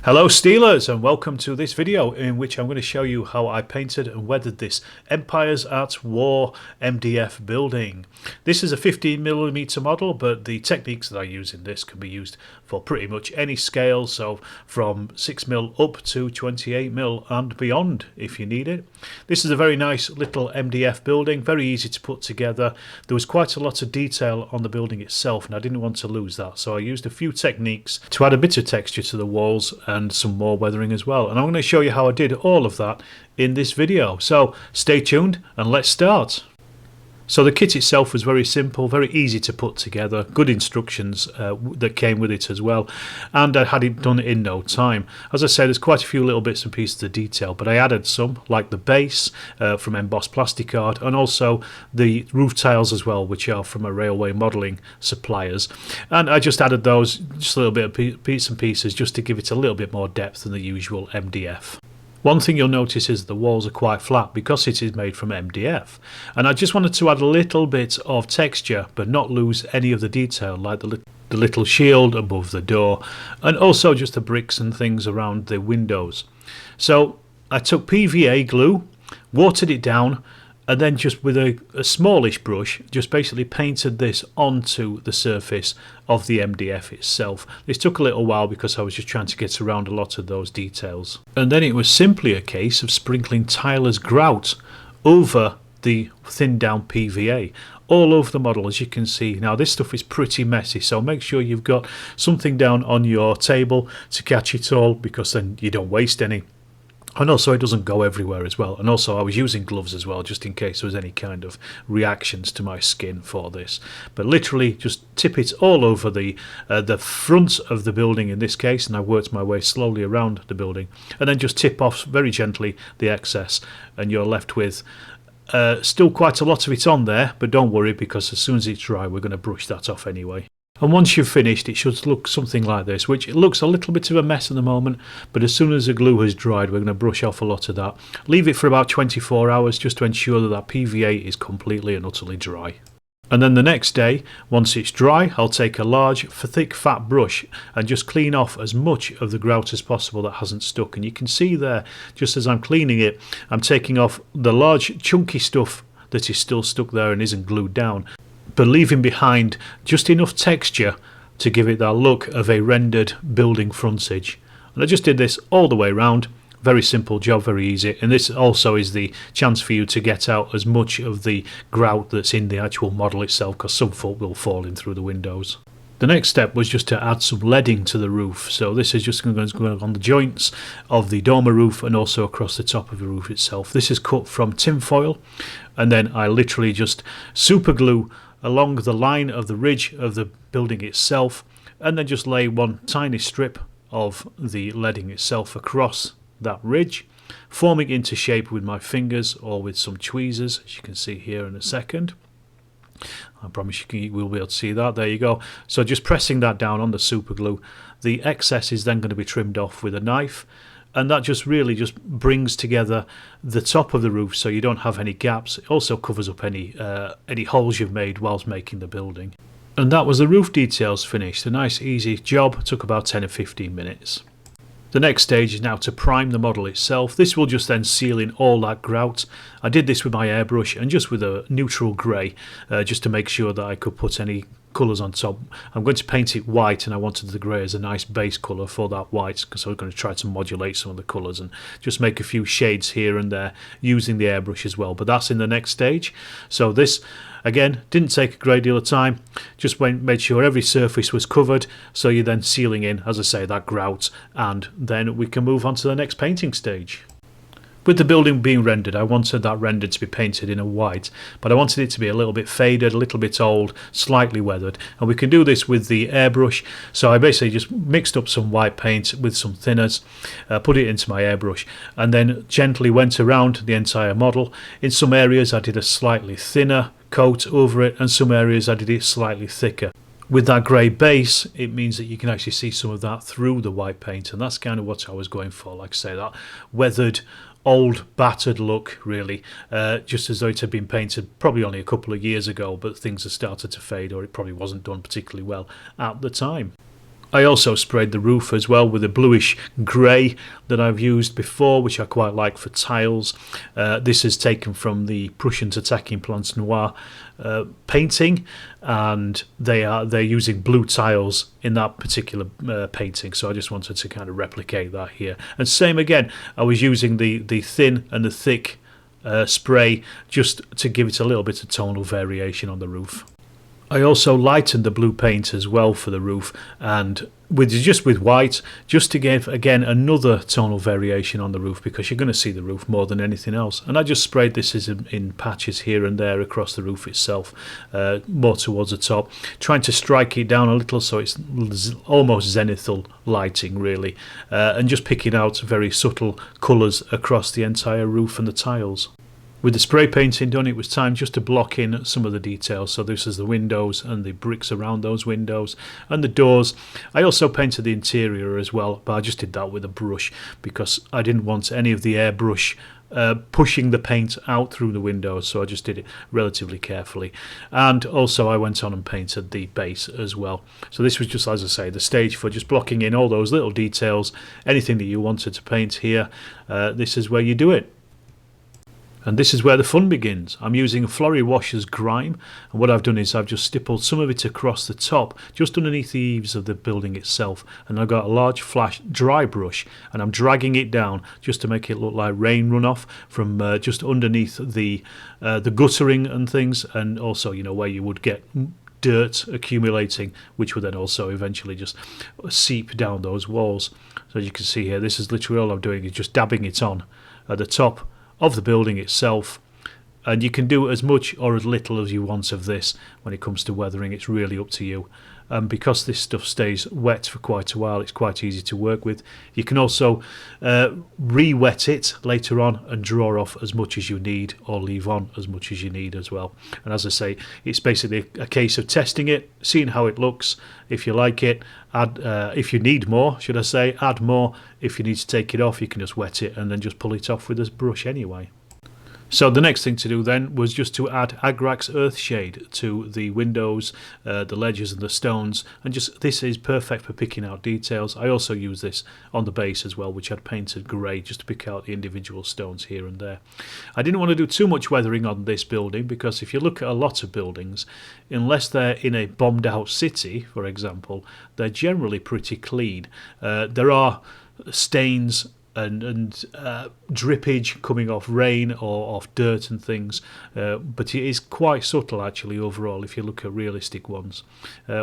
Hello Steelers, and welcome to this video in which I'm going to show you how I painted and weathered this Empires at War MDF building. This is a 15mm model, but the techniques that I use in this can be used for pretty much any scale, so from 6mm up to 28mm and beyond if you need it. This is a very nice little MDF building, very easy to put together. There was quite a lot of detail on the building itself and I didn't want to lose that, so I used a few techniques to add a bit of texture to the walls and some more weathering as well, and I'm going to show you how I did all of that in this video, so stay tuned and let's start. So the kit itself was very simple, very easy to put together, good instructions that came with it as well, and I had it done in no time. As I said, there's quite a few little bits and pieces of detail, but I added some, like the base from embossed plastic art, and also the roof tiles as well, which are from a railway modelling suppliers, and I just added those, just a little bit of bits and pieces, just to give it a little bit more depth than the usual MDF. One thing you'll notice is the walls are quite flat because it is made from MDF, and I just wanted to add a little bit of texture but not lose any of the detail, like the little shield above the door, and also just the bricks and things around the windows. So I took PVA glue, watered it down, and then just with a smallish brush just basically painted this onto the surface of the MDF itself. This took a little while because I was just trying to get around a lot of those details. And then it was simply a case of sprinkling tiler's grout over the thinned down PVA all over the model, as you can see. Now this stuff is pretty messy, so make sure you've got something down on your table to catch it all, because then you don't waste any. And also it doesn't go everywhere as well. And also I was using gloves as well, just in case there was any kind of reactions to my skin for this. But literally just tip it all over the front of the building in this case, and I worked my way slowly around the building, and then just tip off very gently the excess, and you're left with still quite a lot of it on there, but don't worry, because as soon as it's dry we're going to brush that off anyway. And once you've finished, it should look something like this, which it looks a little bit of a mess at the moment, but as soon as the glue has dried, we're going to brush off a lot of that. Leave it for about 24 hours just to ensure that that PVA is completely and utterly dry. And then the next day, once it's dry, I'll take a large, thick, fat brush and just clean off as much of the grout as possible that hasn't stuck. And you can see there, just as I'm cleaning it, I'm taking off the large, chunky stuff that is still stuck there and isn't glued down, but leaving behind just enough texture to give it that look of a rendered building frontage. And I just did this all the way around. Very simple job, very easy, and this also is the chance for you to get out as much of the grout that's in the actual model itself, because some folk will fall in through the windows. The next step was just to add some leading to the roof, so this is just going to go on the joints of the dormer roof and also across the top of the roof itself. This is cut from tin foil, and then I literally just super glue along the line of the ridge of the building itself, and then just lay one tiny strip of the leading itself across that ridge, forming into shape with my fingers or with some tweezers, as you can see here in a second. I promise you will be able to see that. There you go. So just pressing that down on the super glue, the excess is then going to be trimmed off with a knife, and that just really just brings together the top of the roof so you don't have any gaps. It also covers up any holes you've made whilst making the building. And that was the roof details finished. A nice easy job. It took about 10 or 15 minutes. The next stage is now to prime the model itself. This will just then seal in all that grout. I did this with my airbrush and just with a neutral grey, just to make sure that I could put any colours on top. I'm going to paint it white, and I wanted the grey as a nice base colour for that white, because I was going to try to modulate some of the colours and just make a few shades here and there using the airbrush as well. But that's in the next stage. So this again didn't take a great deal of time, just made sure every surface was covered, so you're then sealing in, as I say, that grout, and then we can move on to the next painting stage. With the building being rendered, I wanted that rendered to be painted in a white, but I wanted it to be a little bit faded, a little bit old, slightly weathered, and we can do this with the airbrush. So I basically just mixed up some white paint with some thinners, put it into my airbrush, and then gently went around the entire model. In some areas I did a slightly thinner coat over it, and some areas I did it slightly thicker. With that grey base, it means that you can actually see some of that through the white paint, and that's kind of what I was going for. Like I say, that weathered, old, battered look, really, just as though it had been painted probably only a couple of years ago, but things had started to fade, or it probably wasn't done particularly well at the time. I also sprayed the roof as well with a bluish grey that I've used before, which I quite like for tiles. This is taken from the Prussians Attacking Plants Noir painting, and they're using blue tiles in that particular painting, so I just wanted to kind of replicate that here. And same again, I was using the thin and the thick spray just to give it a little bit of tonal variation on the roof. I also lightened the blue paint as well for the roof, and with white, just to give again another tonal variation on the roof, because you're going to see the roof more than anything else. And I just sprayed this in patches here and there across the roof itself, more towards the top, trying to strike it down a little so it's almost zenithal lighting really, and just picking out very subtle colours across the entire roof and the tiles. With the spray painting done, it was time just to block in some of the details. So this is the windows and the bricks around those windows and the doors. I also painted the interior as well, but I just did that with a brush because I didn't want any of the airbrush pushing the paint out through the windows, so I just did it relatively carefully. And also I went on and painted the base as well. So this was just, as I say, the stage for just blocking in all those little details. Anything that you wanted to paint here, this is where you do it. And this is where the fun begins. I'm using Florrie Washer's Grime, and what I've done is I've just stippled some of it across the top, just underneath the eaves of the building itself, and I've got a large flash dry brush, and I'm dragging it down just to make it look like rain runoff from just underneath the guttering and things, and also, you know, where you would get dirt accumulating, which would then also eventually just seep down those walls. So as you can see here, this is literally all I'm doing, is just dabbing it on at the top of the building itself, and you can do as much or as little as you want of this when it comes to weathering. It's really up to you, and because this stuff stays wet for quite a while, it's quite easy to work with. You can also re-wet it later on and draw off as much as you need, or leave on as much as you need as well. And as I say, it's basically a case of testing it, seeing how it looks. If you like it, add, if you need more, should I say, add more. If you need to take it off, you can just wet it and then just pull it off with a brush anyway. So the next thing to do then was just to add Agrax Earthshade to the windows, the ledges and the stones, and just this is perfect for picking out details. I also use this on the base as well, which I'd painted grey just to pick out the individual stones here and there. I didn't want to do too much weathering on this building, because if you look at a lot of buildings, unless they're in a bombed out city, for example, they're generally pretty clean. There are stains and drippage coming off rain or off dirt and things, but it is quite subtle actually overall if you look at realistic ones.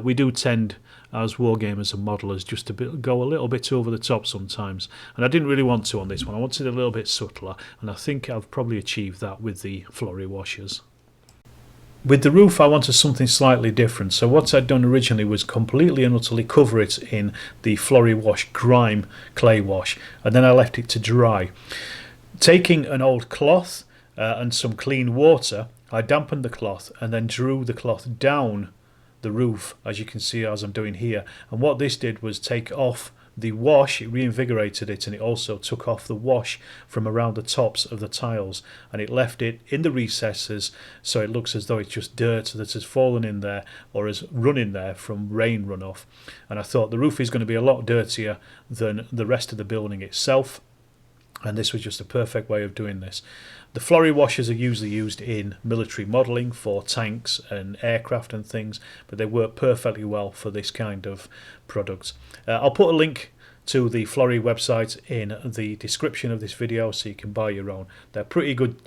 We do tend, as wargamers and modelers, just to go a little bit over the top sometimes, and I didn't really want to on this one. I wanted a little bit subtler, and I think I've probably achieved that with the Florrie Washers. With the roof, I wanted something slightly different, so what I'd done originally was completely and utterly cover it in the Florrie Wash Grime clay wash, and then I left it to dry. Taking an old cloth and some clean water, I dampened the cloth and then drew the cloth down the roof, as you can see as I'm doing here. And what this did was take off the wash, it reinvigorated it, and it also took off the wash from around the tops of the tiles, and it left it in the recesses, so it looks as though it's just dirt that has fallen in there or has run in there from rain runoff. And I thought the roof is going to be a lot dirtier than the rest of the building itself, and this was just a perfect way of doing this. The Florrie washers are usually used in military modelling for tanks and aircraft and things, but they work perfectly well for this kind of product. I'll put a link to the Florrie website in the description of this video so you can buy your own. They're pretty good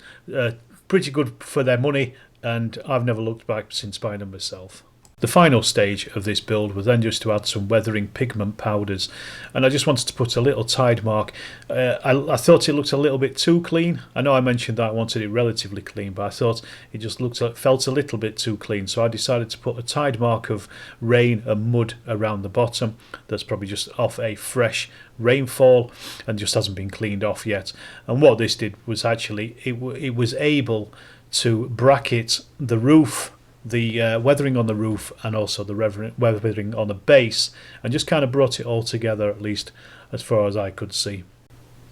for their money, and I've never looked back since buying them myself. The final stage of this build was then just to add some weathering pigment powders, and I just wanted to put a little tide mark. I thought it looked a little bit too clean. I know I mentioned that I wanted it relatively clean, but I thought it just felt a little bit too clean, so I decided to put a tide mark of rain and mud around the bottom. That's probably just off a fresh rainfall and just hasn't been cleaned off yet. And what this did was actually it was able to bracket the roof, the weathering on the roof, and also the weathering on the base, and just kind of brought it all together, at least as far as I could see.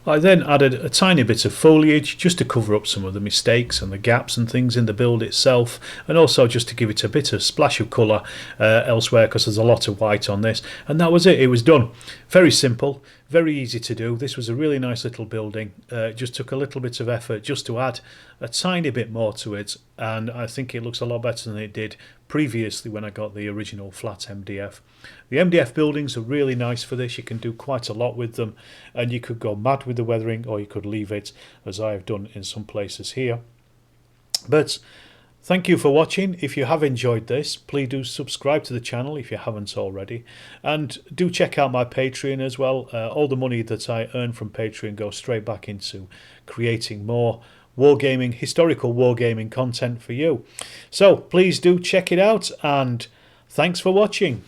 I then added a tiny bit of foliage just to cover up some of the mistakes and the gaps and things in the build itself, and also just to give it a bit of splash of colour elsewhere, because there's a lot of white on this. And that was it, it was done. Very simple, very easy to do. This was a really nice little building. It just took a little bit of effort just to add a tiny bit more to it, and I think it looks a lot better than it did previously when I got the original flat MDF. The MDF buildings are really nice for this. You can do quite a lot with them, and you could go mad with the weathering, or you could leave it as I have done in some places here. But thank you for watching. If you have enjoyed this, please do subscribe to the channel if you haven't already, and do check out my Patreon as well. All the money that I earn from Patreon goes straight back into creating more wargaming, historical wargaming content for you. So please do check it out, and thanks for watching.